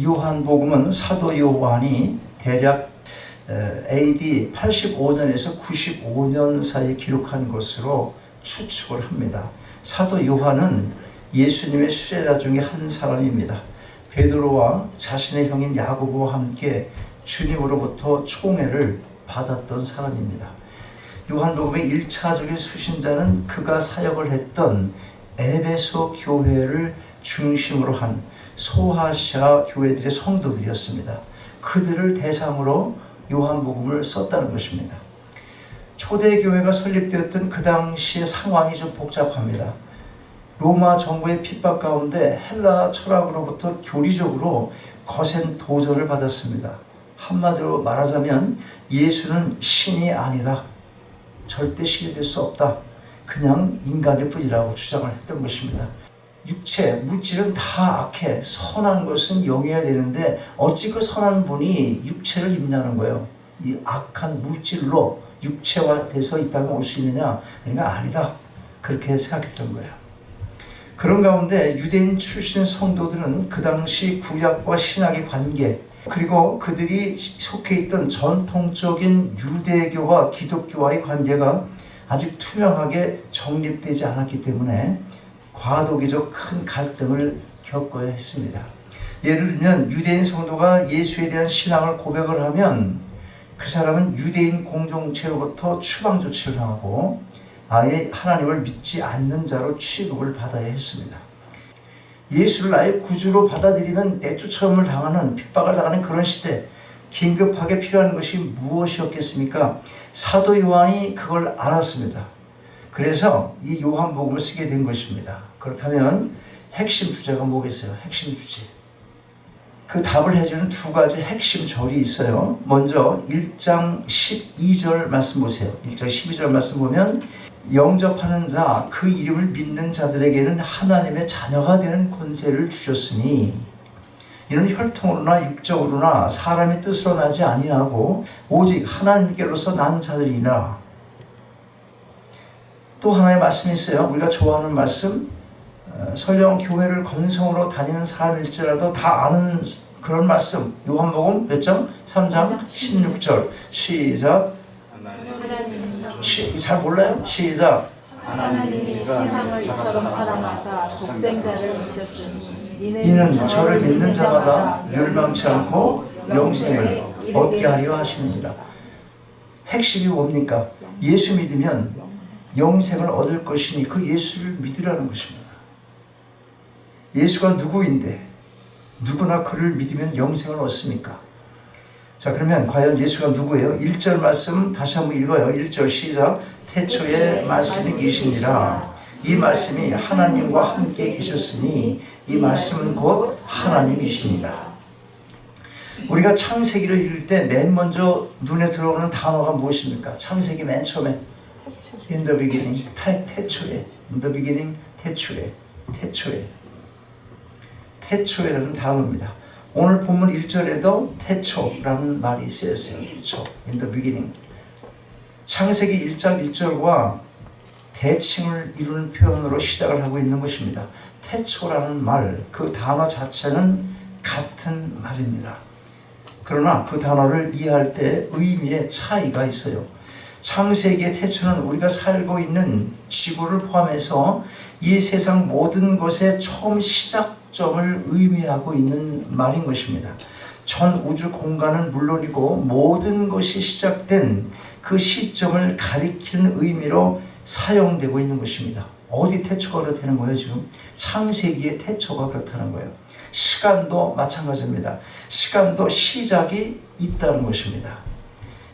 요한복음은 사도 요한이 대략 AD 85년에서 95년 사이에 기록한 것으로 추측을 합니다. 사도 요한은 예수님의 수제자 중에 한 사람입니다. 베드로와 자신의 형인 야고보와 함께 주님으로부터 총애를 받았던 사람입니다. 요한복음의 1차적인 수신자는 그가 사역을 했던 에베소 교회를 중심으로 한 소아시아 교회들의 성도들이었습니다. 그들을 대상으로 요한복음을 썼다는 것입니다. 초대 교회가 설립되었던 그 당시의 상황이 좀 복잡합니다. 로마 정부의 핍박 가운데 헬라 철학으로부터 교리적으로 거센 도전을 받았습니다. 한마디로 말하자면 예수는 신이 아니다. 절대 신이 될 수 없다. 그냥 인간일 뿐이라고 주장을 했던 것입니다. 육체, 물질은 다 악해. 선한 것은 영해야 되는데 어찌 그 선한 분이 육체를 입냐는 거예요. 이 악한 물질로 육체화돼서 이 땅에 올 수 있느냐? 그러니까 아니다. 그렇게 생각했던 거예요. 그런 가운데 유대인 출신 성도들은 그 당시 구약과 신약의 관계, 그리고 그들이 속해 있던 전통적인 유대교와 기독교와의 관계가 아직 투명하게 정립되지 않았기 때문에 과도기적 큰 갈등을 겪어야 했습니다. 예를 들면 유대인 성도가 예수에 대한 신앙을 고백을 하면 그 사람은 유대인 공동체로부터 추방 조치를 당하고 아예 하나님을 믿지 않는 자로 취급을 받아야 했습니다. 예수를 나의 구주로 받아들이면 내쫓음을 당하는, 핍박을 당하는 그런 시대, 긴급하게 필요한 것이 무엇이었겠습니까? 사도 요한이 그걸 알았습니다. 그래서 이 요한복음을 쓰게 된 것입니다. 그렇다면 핵심 주제가 뭐겠어요? 핵심 주제. 그 답을 해주는 두 가지 핵심 절이 있어요. 먼저 1장 12절 말씀 보세요. 1장 12절 말씀 보면 영접하는 자, 그 이름을 믿는 자들에게는 하나님의 자녀가 되는 권세를 주셨으니 이는 혈통으로나 육적으로나 사람의 뜻으로 나지 아니하고 오직 하나님께로서 난 자들이나. 또 하나의 말씀이 있어요. 우리가 좋아하는 말씀, 설령 교회를 건성으로 다니는 사람일지라도 다 아는 그런 말씀. 요한복음 몇 장? 3장 16절. 시작. 잘 몰라요? 시작. 하나님이 세상을 이처럼 사랑하사 독생자를 주셨으니 이는 저를 믿는 자마다 멸망치 않고 영생을 얻게 하려 하십니다. 핵심이 뭡니까? 예수 믿으면 영생을 얻을 것이니 그 예수를 믿으라는 것입니다. 예수가 누구인데 누구나 그를 믿으면 영생을 얻습니까? 자, 그러면 과연 예수가 누구예요? 1절 말씀 다시 한번 읽어요. 1절 시작. 태초에 말씀이 계시니라. 이 말씀이 하나님과 함께 계셨으니 이 말씀은 곧 하나님이시니라. 우리가 창세기를 읽을 때 맨 먼저 눈에 들어오는 단어가 무엇입니까? 창세기 맨 처음에 In the beginning, 태초에. In the beginning, 태초에라는 단어입니다. 오늘 본문 1절에도 태초라는 말이 쓰였어요. 태초, in the beginning. 창세기 1장 1절과 대칭을 이루는 표현으로 시작을 하고 있는 것입니다. 태초라는 말, 그 단어 자체는 같은 말입니다. 그러나 그 단어를 이해할 때 의미의 차이가 있어요. 창세기의 태초는 우리가 살고 있는 지구를 포함해서 이 세상 모든 것의 처음 시작점을 의미하고 있는 말인 것입니다. 전 우주 공간은 물론이고 모든 것이 시작된 그 시점을 가리키는 의미로 사용되고 있는 것입니다. 어디 태초가 그렇다는 거예요? 지금 창세기의 태초가 그렇다는 거예요. 시간도 마찬가지입니다. 시간도 시작이 있다는 것입니다.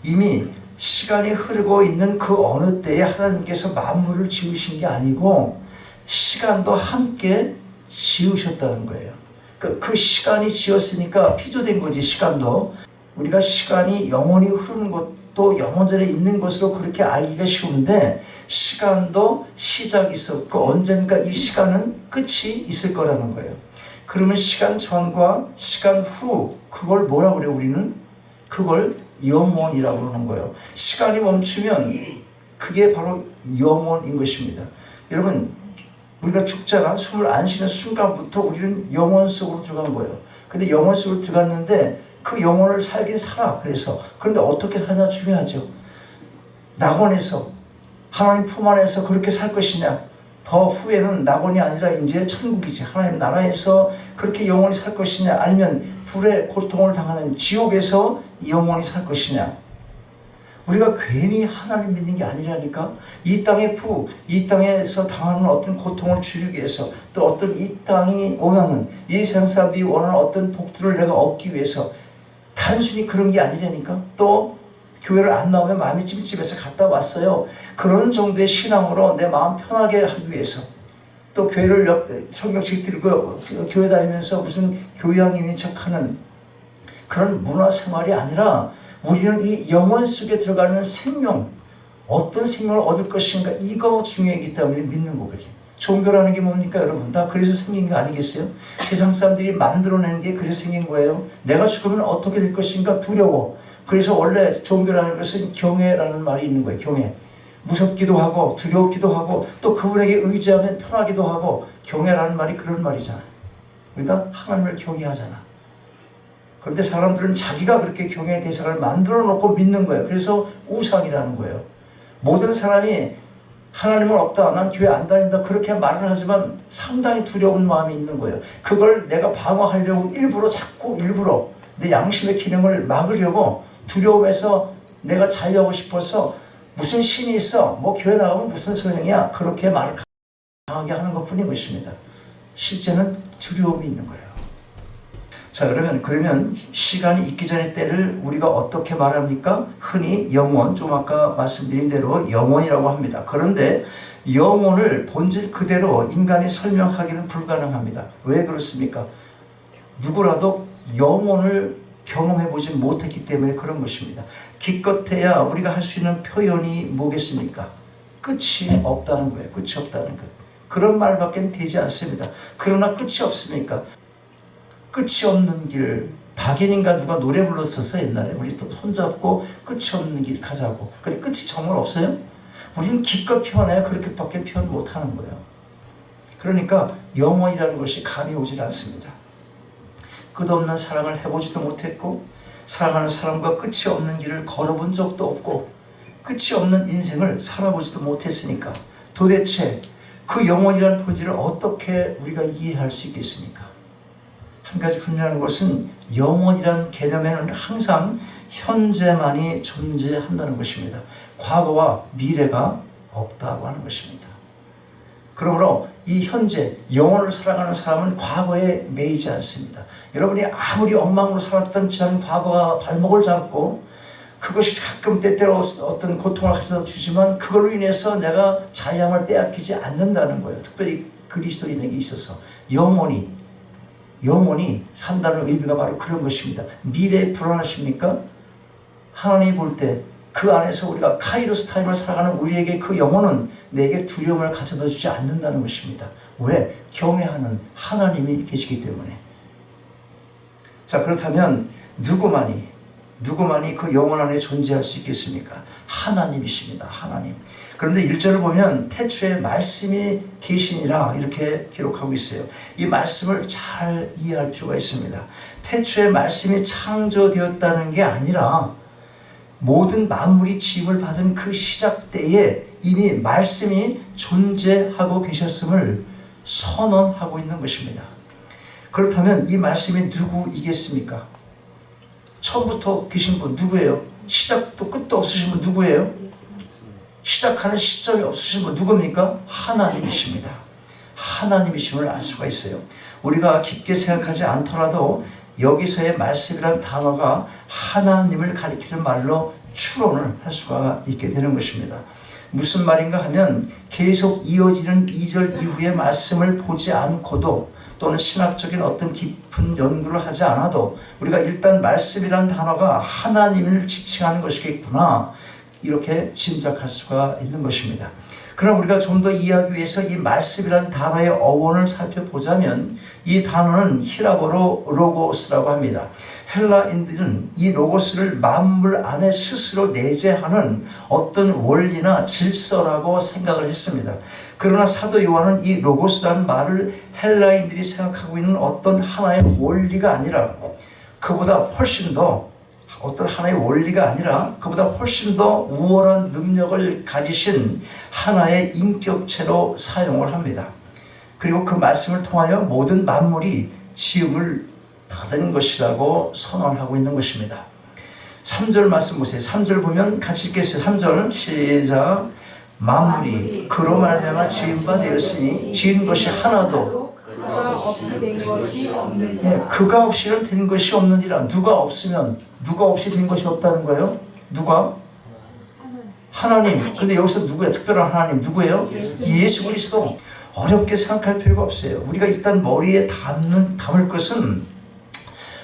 이미 시간이 흐르고 있는 그 어느 때에 하나님께서 만물을 지으신 게 아니고 시간도 함께 지으셨다는 거예요. 그 시간이 지었으니까 피조된 거지. 시간도 우리가 시간이 영원히 흐르는 것도 영원전에 있는 것으로 그렇게 알기가 쉬운데 시간도 시작이 있었고 언젠가 이 시간은 끝이 있을 거라는 거예요. 그러면 시간 전과 시간 후 그걸 뭐라고 그래요? 우리는 그걸 영원이라고 그러는 거예요. 시간이 멈추면 그게 바로 영원인 것입니다. 여러분 우리가 죽잖아. 숨을 안 쉬는 순간부터 우리는 영혼 속으로 들어간 거예요. 근데 영혼 속으로 들어갔는데 그 영혼을 살긴 살아. 그런데 어떻게 사냐 중요하죠. 낙원에서 하나님 품 안에서 그렇게 살 것이냐, 더 후에는 낙원이 아니라 이제 천국이지, 하나님 나라에서 그렇게 영원히 살 것이냐, 아니면 불의 고통을 당하는 지옥에서 영원히 살 것이냐. 우리가 괜히 하나님 믿는 게 아니라니까. 이 땅에서 당하는 어떤 고통을 줄이기 위해서, 또 어떤 이 땅이 원하는, 이 세상 사람들이 원하는 어떤 복들을 내가 얻기 위해서, 단순히 그런 게 아니라니까. 또 교회를 안 나오면 마음이 찜찜해서 갔다 왔어요. 그런 정도의 신앙으로 내 마음 편하게 하기 위해서, 또 교회를 성경책 들고 교회 다니면서 무슨 교양인인 척하는 그런 문화 생활이 아니라, 우리는 이 영혼 속에 들어가는 생명, 어떤 생명을 얻을 것인가, 이거 중요하기 때문에 믿는 거거든요. 종교라는 게 뭡니까 여러분? 다 그래서 생긴 거 아니겠어요? 세상 사람들이 만들어내는 게 그래서 생긴 거예요. 내가 죽으면 어떻게 될 것인가 두려워. 그래서 원래 종교라는 것은 경외라는 말이 있는 거예요. 경외. 무섭기도 하고 두렵기도 하고 또 그분에게 의지하면 편하기도 하고, 경외라는 말이 그런 말이잖아요. 우리가 하나님을 경외하잖아. 그런데 사람들은 자기가 그렇게 경외의 대상을 만들어 놓고 믿는 거예요. 그래서 우상이라는 거예요. 모든 사람이 하나님은 없다, 난 교회 안 다닌다, 그렇게 말을 하지만 상당히 두려운 마음이 있는 거예요. 그걸 내가 방어하려고 자꾸 일부러 내 양심의 기능을 막으려고, 두려움에서 내가 자유하고 싶어서 무슨 신이 있어, 뭐 교회 나가면 무슨 소용이야, 그렇게 말을 강하게 하는 것 뿐인 것입니다. 실제는 두려움이 있는 거예요. 자, 그러면 시간이 있기 전의 때를 우리가 어떻게 말합니까? 흔히 영혼, 좀 아까 말씀드린 대로 영혼이라고 합니다. 그런데 영혼을 본질 그대로 인간이 설명하기는 불가능합니다. 왜 그렇습니까? 누구라도 영혼을 경험해보지 못했기 때문에 그런 것입니다. 기껏해야 우리가 할 수 있는 표현이 뭐겠습니까? 끝이 없다는 거예요. 끝이 없다는 것. 그런 말밖에 되지 않습니다. 그러나 끝이 없습니까? 끝이 없는 길, 박인인가 누가 노래 불렀었어 옛날에. 우리 또 손잡고 끝이 없는 길 가자고. 근데 끝이 정말 없어요? 우리는 기껏 표현해야 그렇게밖에 표현 못하는 거예요. 그러니까 영혼이라는 것이 감이 오질 않습니다. 끝없는 사랑을 해보지도 못했고, 사랑하는 사람과 끝이 없는 길을 걸어본 적도 없고, 끝이 없는 인생을 살아보지도 못했으니까 도대체 그 영혼이라는 본질을 어떻게 우리가 이해할 수 있겠습니까? 한 가지 분명한 것은 영혼이라는 개념에는 항상 현재만이 존재한다는 것입니다. 과거와 미래가 없다고 하는 것입니다. 그러므로 이 현재, 영혼을 살아가는 사람은 과거에 매이지 않습니다. 여러분이 아무리 엉망으로 살았던 지난 과거와 발목을 잡고, 그것이 가끔 때때로 어떤 고통을 가져다 주지만 그걸로 인해서 내가 자유함을 빼앗기지 않는다는 거예요. 특별히 그리스도인에게 있어서 영혼이 산다는 의미가 바로 그런 것입니다. 미래에 불안하십니까? 하나님이 볼 때 그 안에서 우리가 카이로스 타임을 살아가는 우리에게 그 영혼은 내게 두려움을 가져다 주지 않는다는 것입니다. 왜? 경외하는 하나님이 계시기 때문에. 자, 그렇다면 누구만이 그 영혼 안에 존재할 수 있겠습니까? 하나님이십니다. 하나님. 그런데 1절을 보면 태초에 말씀이 계시니라 이렇게 기록하고 있어요. 이 말씀을 잘 이해할 필요가 있습니다. 태초에 말씀이 창조되었다는 게 아니라 모든 만물이 지음을 받은 그 시작 때에 이미 말씀이 존재하고 계셨음을 선언하고 있는 것입니다. 그렇다면 이 말씀이 누구이겠습니까? 처음부터 계신 분 누구예요? 시작도 끝도 없으신 분 누구예요? 시작하는 시점이 없으신 분 누굽니까? 하나님이십니다. 하나님이심을 알 수가 있어요. 우리가 깊게 생각하지 않더라도 여기서의 말씀이라는 단어가 하나님을 가리키는 말로 추론을 할 수가 있게 되는 것입니다. 무슨 말인가 하면 계속 이어지는 2절 이후의 말씀을 보지 않고도, 또는 신학적인 어떤 깊은 연구를 하지 않아도 우리가 일단 말씀이라는 단어가 하나님을 지칭하는 것이겠구나, 이렇게 짐작할 수가 있는 것입니다. 그럼 우리가 좀 더 이해하기 위해서 이 말씀이라는 단어의 어원을 살펴보자면, 이 단어는 히라보로 로고스라고 합니다. 헬라인들은 이 로고스를 만물 안에 스스로 내재하는 어떤 원리나 질서라고 생각을 했습니다. 그러나 사도 요한은 이 로고스라는 말을 헬라인들이 생각하고 있는 어떤 하나의 원리가 아니라 그보다 훨씬 더 어떤 하나의 원리가 아니라 그보다 훨씬 더 우월한 능력을 가지신 하나의 인격체로 사용을 합니다. 그리고 그 말씀을 통하여 모든 만물이 지음을 받은 것이라고 선언하고 있는 것입니다. 3절 말씀 보세요. 3절 보면 같이 읽겠어요. 3절 시작. 만물이 그로 말미암아 지음바 되었으니 지은 것이 하나도 그가 없이 된 것이 없느니라. 예, 그가 없이는 된 것이 없느니라. 누가 없으면 누가 없이 된 것이 없다는 거예요? 누가? 하나님. 근데 여기서 누구야? 특별한 하나님 누구예요? 예수 그리스도. 어렵게 생각할 필요가 없어요. 우리가 일단 머리에 담을 것은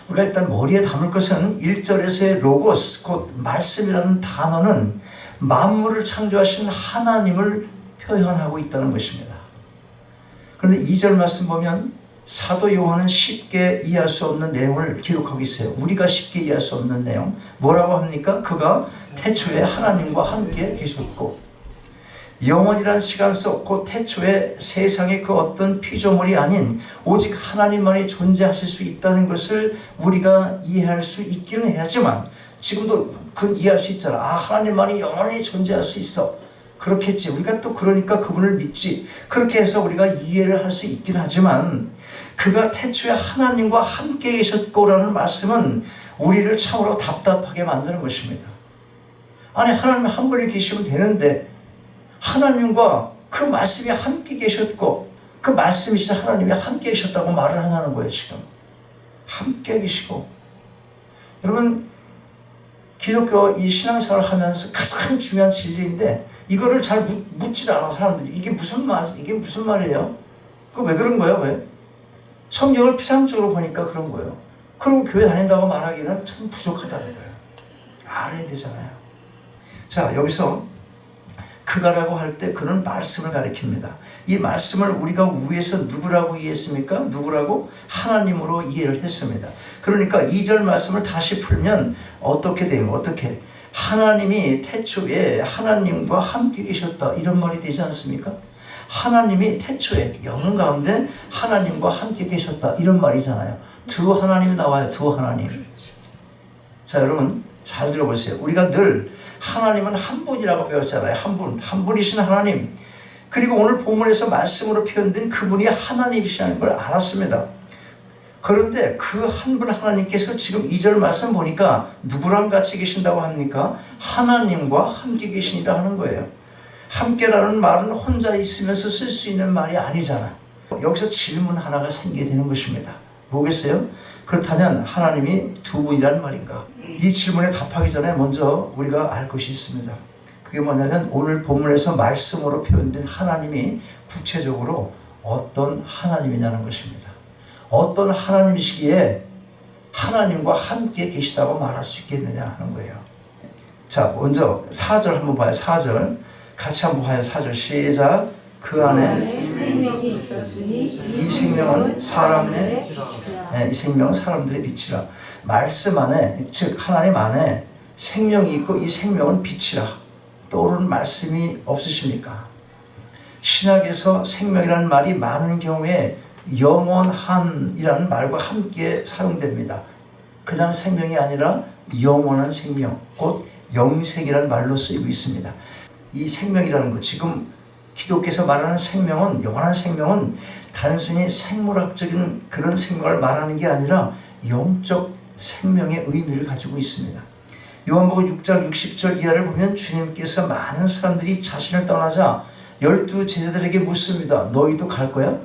1절에서의 로고스 곧 말씀이라는 단어는 만물을 창조하신 하나님을 표현하고 있다는 것입니다. 그런데 2절 말씀 보면 사도 요한은 쉽게 이해할 수 없는 내용을 기록하고 있어요. 우리가 쉽게 이해할 수 없는 내용. 뭐라고 합니까? 그가 태초에 하나님과 함께 계셨고 영원이란 시간 속 곧 태초에 세상의 그 어떤 피조물이 아닌 오직 하나님만이 존재하실 수 있다는 것을 우리가 이해할 수 있기는 해야지만 지금도 그 이해할 수 있잖아. 아, 하나님만이 영원히 존재할 수 있어. 그렇겠지. 우리가 또 그러니까 그분을 믿지. 그렇게 해서 우리가 이해를 할 수 있긴 하지만 그가 태초에 하나님과 함께 계셨고라는 말씀은 우리를 참으로 답답하게 만드는 것입니다. 아니, 하나님 한 분이 계시면 되는데 하나님과 그 말씀이 함께 계셨고 그 말씀이신 하나님이 함께 계셨다고 말을 하냐는 거예요. 지금 함께 계시고. 여러분, 기독교 이 신앙생활을 하면서 가장 중요한 진리인데 이거를 잘 묻질 않아 사람들이. 이게 무슨 말이에요? 그 왜 그런 거예요? 왜? 성경을 피상적으로 보니까 그런 거예요. 그럼 교회 다닌다고 말하기는 참 부족하다는 거예요. 알아야 되잖아요. 자, 여기서 그가라고 할 때 그는 말씀을 가리킵니다. 이 말씀을 우리가 위에서 누구라고 이해했습니까? 누구라고? 하나님으로 이해를 했습니다. 그러니까 2절 말씀을 다시 풀면 어떻게 돼요? 어떻게? 하나님이 태초에 하나님과 함께 계셨다. 이런 말이 되지 않습니까? 하나님이 태초에 영혼 가운데 하나님과 함께 계셨다. 이런 말이잖아요. 두 하나님이 나와요. 두 하나님. 자, 여러분 잘 들어보세요. 우리가 늘 하나님은 한 분이라고 배웠잖아요. 한 분이신 하나님. 그리고 오늘 본문에서 말씀으로 표현된 그분이 하나님이시라는 걸 알았습니다. 그런데 그 한 분 하나님께서 지금 2절 말씀 보니까 누구랑 같이 계신다고 합니까? 하나님과 함께 계시니라 하는 거예요. 함께라는 말은 혼자 있으면서 쓸 수 있는 말이 아니잖아. 여기서 질문 하나가 생기게 되는 것입니다. 뭐겠어요? 그렇다면 하나님이 두 분이라는 말인가? 이 질문에 답하기 전에 먼저 우리가 알 것이 있습니다. 그게 뭐냐면 오늘 본문에서 말씀으로 표현된 하나님이 구체적으로 어떤 하나님이냐는 것입니다. 어떤 하나님이시기에 하나님과 함께 계시다고 말할 수 있겠느냐 하는 거예요. 자, 먼저 4절 한번 봐요. 4절 같이 한번 봐요. 4절 시작. 그 안에 생명이 있었으니 이 생명은 이 생명은 사람들의 빛이라. 말씀 안에, 즉 하나님 안에 생명이 있고 이 생명은 빛이라. 떠오르는 말씀이 없으십니까? 신약에서 생명이라는 말이 많은 경우에 영원한이라는 말과 함께 사용됩니다. 그냥 생명이 아니라 영원한 생명, 곧 영생이라는 말로 쓰이고 있습니다. 이 생명이라는 것, 지금 기독교에서 말하는 생명은, 영원한 생명은 단순히 생물학적인 그런 생명을 말하는 게 아니라 영적 생명의 의미를 가지고 있습니다. 요한복음 6장 60절 이하를 보면 주님께서 많은 사람들이 자신을 떠나자 12 제자들에게 묻습니다. 너희도 갈 거야?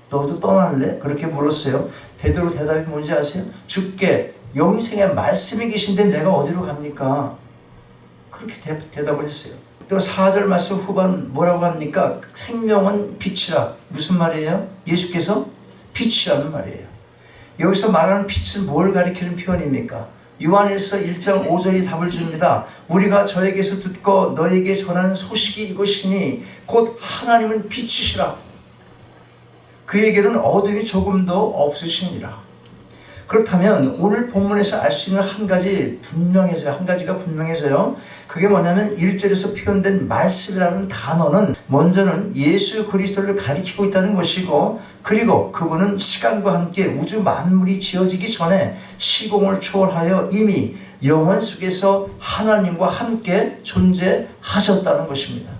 너희도 떠날래? 그렇게 물었어요. 베드로 대답이 뭔지 아세요? 주께 영생의 말씀이 계신데 내가 어디로 갑니까? 그렇게 대답을 했어요. 또 4절 말씀 후반 뭐라고 합니까? 생명은 빛이라. 무슨 말이에요? 예수께서 빛이라는 말이에요. 여기서 말하는 빛은 뭘 가리키는 표현입니까? 요한일서 1장 5절이 답을 줍니다. 우리가 저에게서 듣고 너에게 전하는 소식이 이것이니 곧 하나님은 빛이시라. 그에게는 어둠이 조금도 없으시니라. 그렇다면 오늘 본문에서 알 수 있는 한 가지가 분명해져요. 그게 뭐냐면 1절에서 표현된 말씀이라는 단어는 먼저는 예수 그리스도를 가리키고 있다는 것이고, 그리고 그분은 시간과 함께 우주 만물이 지어지기 전에 시공을 초월하여 이미 영원 속에서 하나님과 함께 존재하셨다는 것입니다.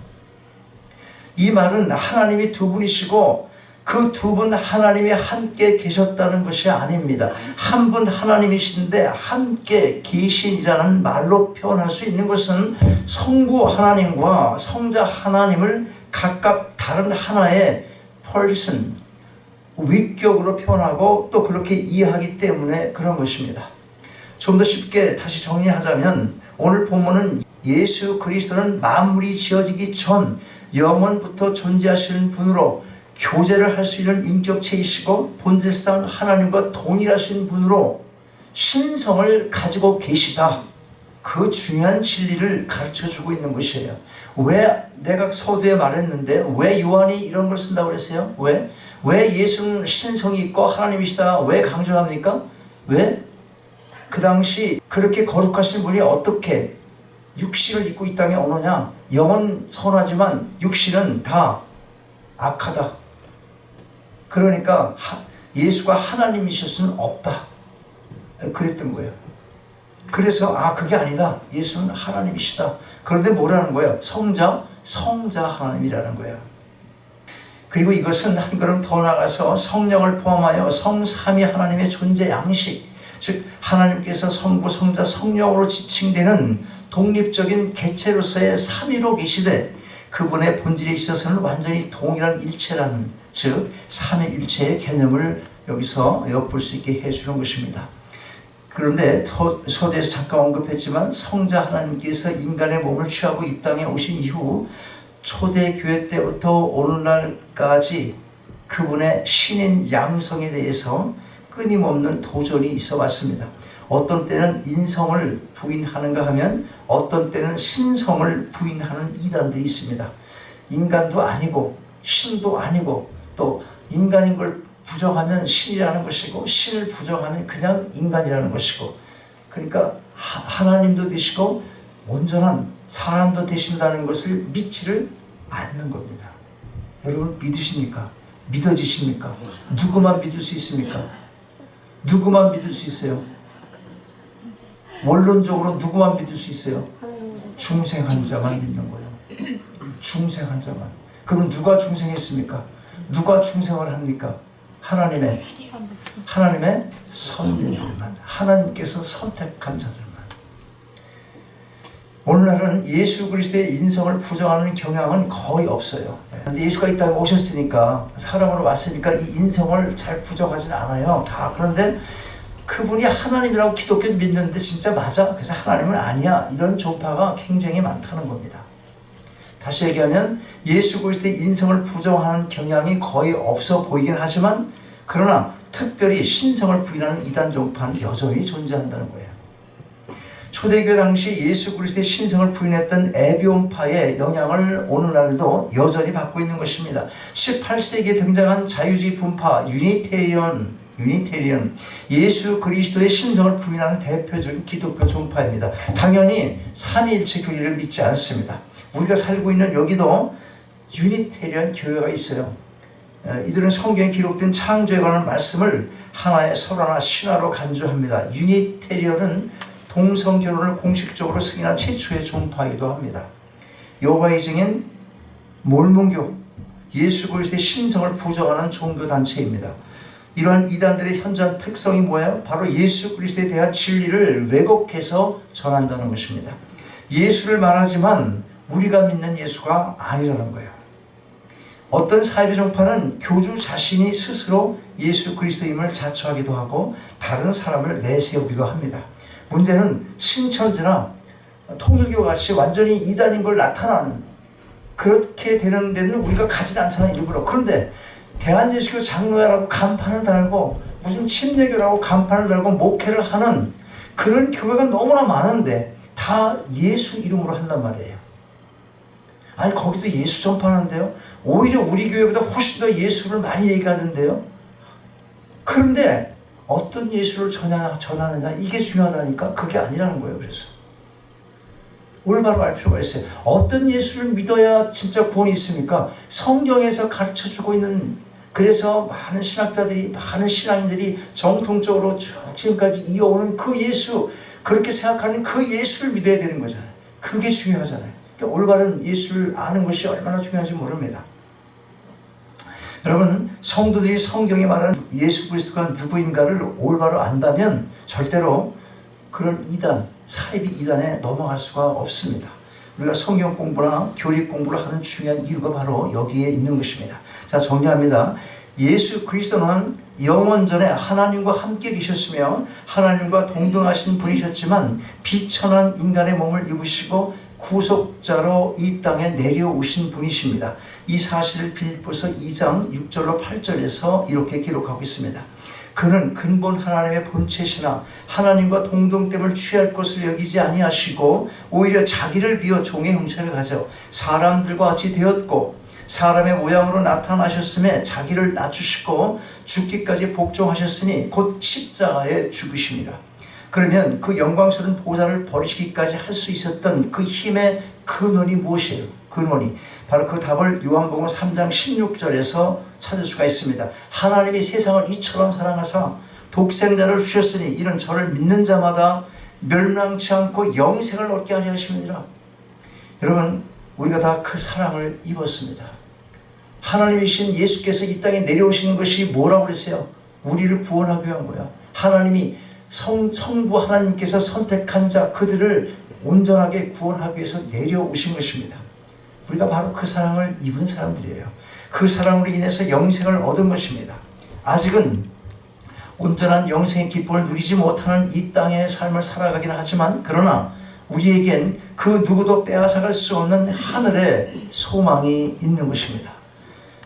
이 말은 하나님이 두 분이시고 그 두 분 하나님이 함께 계셨다는 것이 아닙니다. 한 분 하나님이신데 함께 계신이라는 말로 표현할 수 있는 것은 성부 하나님과 성자 하나님을 각각 다른 하나의 person, 위격으로 표현하고 또 그렇게 이해하기 때문에 그런 것입니다. 좀 더 쉽게 다시 정리하자면 오늘 본문은 예수 그리스도는 만물이 지어지기 전 영원부터 존재하시는 분으로 교제를 할 수 있는 인격체이시고 본질상 하나님과 동일하신 분으로 신성을 가지고 계시다. 그 중요한 진리를 가르쳐주고 있는 것이에요. 왜 내가 서두에 말했는데 왜 요한이 이런 걸 쓴다고 그랬어요? 왜 예수는 신성이 있고 하나님이시다 왜 강조합니까? 왜? 그 당시 그렇게 거룩하신 분이 어떻게 육신을 입고 이 땅에 오느냐? 영은 선하지만 육신은 다 악하다. 그러니까 예수가 하나님이실 수는 없다. 그랬던 거예요. 그래서 그게 아니다. 예수는 하나님이시다. 그런데 뭐라는 거예요? 성자 하나님이라는 거예요. 그리고 이것은 한 걸음 더 나가서 성령을 포함하여 성삼위 하나님의 존재 양식, 즉 하나님께서 성부, 성자, 성령으로 지칭되는 독립적인 개체로서의 삼위로 계시되 그분의 본질에 있어서는 완전히 동일한 일체라는, 즉 삼위일체의 개념을 여기서 엿볼 수 있게 해주는 것입니다. 그런데 서두에서 잠깐 언급했지만 성자 하나님께서 인간의 몸을 취하고 이 땅에 오신 이후 초대교회 때부터 오늘날까지 그분의 신인 양성에 대해서 끊임없는 도전이 있어 왔습니다. 어떤 때는 인성을 부인하는가 하면 어떤 때는 신성을 부인하는 이단들이 있습니다. 인간도 아니고 신도 아니고 또 인간인 걸 부정하면 신이라는 것이고 신을 부정하면 그냥 인간이라는 것이고, 그러니까 하나님도 되시고 온전한 사람도 되신다는 것을 믿지를 않는 겁니다. 여러분 믿으십니까? 믿어지십니까? 누구만 믿을 수 있습니까? 누구만 믿을 수 있어요? 원론적으로 누구만 믿을 수 있어요? 중생한 자만 믿는 거예요. 중생한 자만. 그럼 누가 중생했습니까? 누가 중생을 합니까? 하나님의 선민들만, 하나님께서 선택한 자들만. 오늘날은 예수 그리스도의 인성을 부정하는 경향은 거의 없어요. 그런데 예수가 이 땅에 오셨으니까, 사람으로 왔으니까 이 인성을 잘 부정하진 않아요. 다. 그런데 그분이 하나님이라고 기독교 믿는데 진짜 맞아? 그래서 하나님은 아니야. 이런 종파가 굉장히 많다는 겁니다. 다시 얘기하면 예수 그리스도의 인성을 부정하는 경향이 거의 없어 보이긴 하지만, 그러나 특별히 신성을 부인하는 이단 종파는 여전히 존재한다는 거예요. 초대교회 당시 예수 그리스도의 신성을 부인했던 에비온파의 영향을 오늘날도 여전히 받고 있는 것입니다. 18세기에 등장한 자유주의 분파 유니테리언, 예수 그리스도의 신성을 부인하는 대표적인 기독교 종파입니다. 당연히 삼위일체 교리를 믿지 않습니다. 우리가 살고 있는 여기도 유니테리언 교회가 있어요. 이들은 성경에 기록된 창조에 관한 말씀을 하나의 설화나 신화로 간주합니다. 유니테리언은 동성결혼을 공식적으로 승인한 최초의 종파이기도 합니다. 여호와의 증인 몰몬교, 예수 그리스도의 신성을 부정하는 종교단체입니다. 이러한 이단들의 현저한 특성이 뭐예요? 바로 예수 그리스도에 대한 진리를 왜곡해서 전한다는 것입니다. 예수를 말하지만 우리가 믿는 예수가 아니라는 거예요. 어떤 사이비 종파는 교주 자신이 스스로 예수 그리스도임을 자처하기도 하고 다른 사람을 내세우기도 합니다. 문제는 신천지나 통일교 같이 완전히 이단인 걸 나타나는, 그렇게 되는 데는 우리가 가지 않잖아요, 일부러. 그런데 대한예수교 장로회라고 간판을 달고 무슨 침례교라고 간판을 달고 목회를 하는 그런 교회가 너무나 많은데 다 예수 이름으로 한단 말이에요. 아니 거기도 예수 전파하는데요. 오히려 우리 교회보다 훨씬 더 예수를 많이 얘기하던데요. 그런데 어떤 예수를 전하느냐 이게 중요하다니까. 그게 아니라는 거예요. 그래서 올바로 알 필요가 있어요. 어떤 예수를 믿어야 진짜 구원이 있습니까? 성경에서 가르쳐주고 있는, 그래서 많은 신학자들이, 많은 신앙인들이 정통적으로 쭉 지금까지 이어오는 그 예수, 그렇게 생각하는 그 예수를 믿어야 되는 거잖아요. 그게 중요하잖아요. 그러니까 올바른 예수를 아는 것이 얼마나 중요한지 모릅니다. 여러분, 성도들이 성경에 말하는 예수 그리스도가 누구인가를 올바로 안다면 절대로 그런 이단, 사이비 이단에 넘어갈 수가 없습니다. 우리가 성경 공부나 교리 공부를 하는 중요한 이유가 바로 여기에 있는 것입니다. 자, 정리합니다. 예수 그리스도는 영원전에 하나님과 함께 계셨으며 하나님과 동등하신 분이셨지만 비천한 인간의 몸을 입으시고 구속자로 이 땅에 내려오신 분이십니다. 이 사실을 빌립보서 2장 6절로 8절에서 이렇게 기록하고 있습니다. 그는 근본 하나님의 본체시나 하나님과 동등됨을 취할 것으로 여기지 아니하시고 오히려 자기를 비워 종의 형체를 가져 사람들과 같이 되었고 사람의 모양으로 나타나셨음에 자기를 낮추시고 죽기까지 복종하셨으니 곧 십자가에 죽으십니다. 그러면 그 영광스러운 보좌를 버리시기까지 할 수 있었던 그 힘의 근원이 무엇이에요? 근원이 바로 그 답을 요한복음 3장 16절에서 찾을 수가 있습니다. 하나님이 세상을 이처럼 사랑하사 독생자를 주셨으니 이는 저를 믿는 자마다 멸망치 않고 영생을 얻게 하려 하심이니라. 여러분, 우리가 다 그 사랑을 입었습니다. 하나님이신 예수께서 이 땅에 내려오시는 것이 뭐라고 그랬어요? 우리를 구원하기 위한 거야. 하나님이 성부 하나님께서 선택한 자 그들을 온전하게 구원하기 위해서 내려오신 것입니다. 우리가 바로 그 사랑을 입은 사람들이에요. 그 사랑으로 인해서 영생을 얻은 것입니다. 아직은 온전한 영생의 기쁨을 누리지 못하는 이 땅의 삶을 살아가긴 하지만 그러나 우리에겐 그 누구도 빼앗아갈 수 없는 하늘의 소망이 있는 것입니다.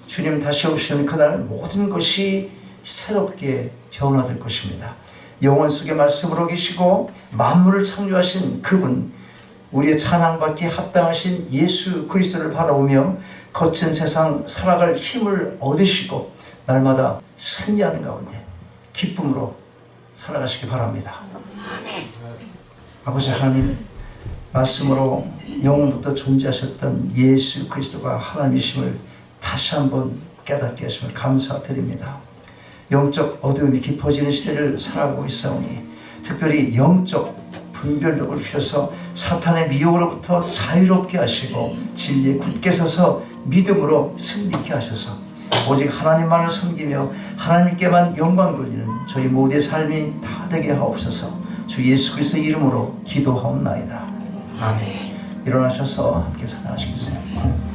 주님 다시 오시는 그날 모든 것이 새롭게 변화될 것입니다. 영원 속의 말씀으로 계시고 만물을 창조하신 그분, 우리의 찬양받기에 합당하신 예수 그리스도를 바라보며 거친 세상 살아갈 힘을 얻으시고 날마다 승리하는 가운데 기쁨으로 살아가시기 바랍니다. 아버지 하나님, 말씀으로 영원부터 존재하셨던 예수 그리스도가 하나님이심을 다시 한번 깨닫게 하심을 감사드립니다. 영적 어두움이 깊어지는 시대를 살아가고 있사오니 특별히 영적 분별력을 주셔서 사탄의 미혹으로부터 자유롭게 하시고 진리에 굳게 서서 믿음으로 승리케 하셔서 오직 하나님만을 섬기며 하나님께만 영광 돌리는 저희 모두의 삶이 다 되게 하옵소서. 주 예수 그리스도의 이름으로 기도하옵나이다. 아멘. 일어나셔서 함께 찬양하시겠습니다.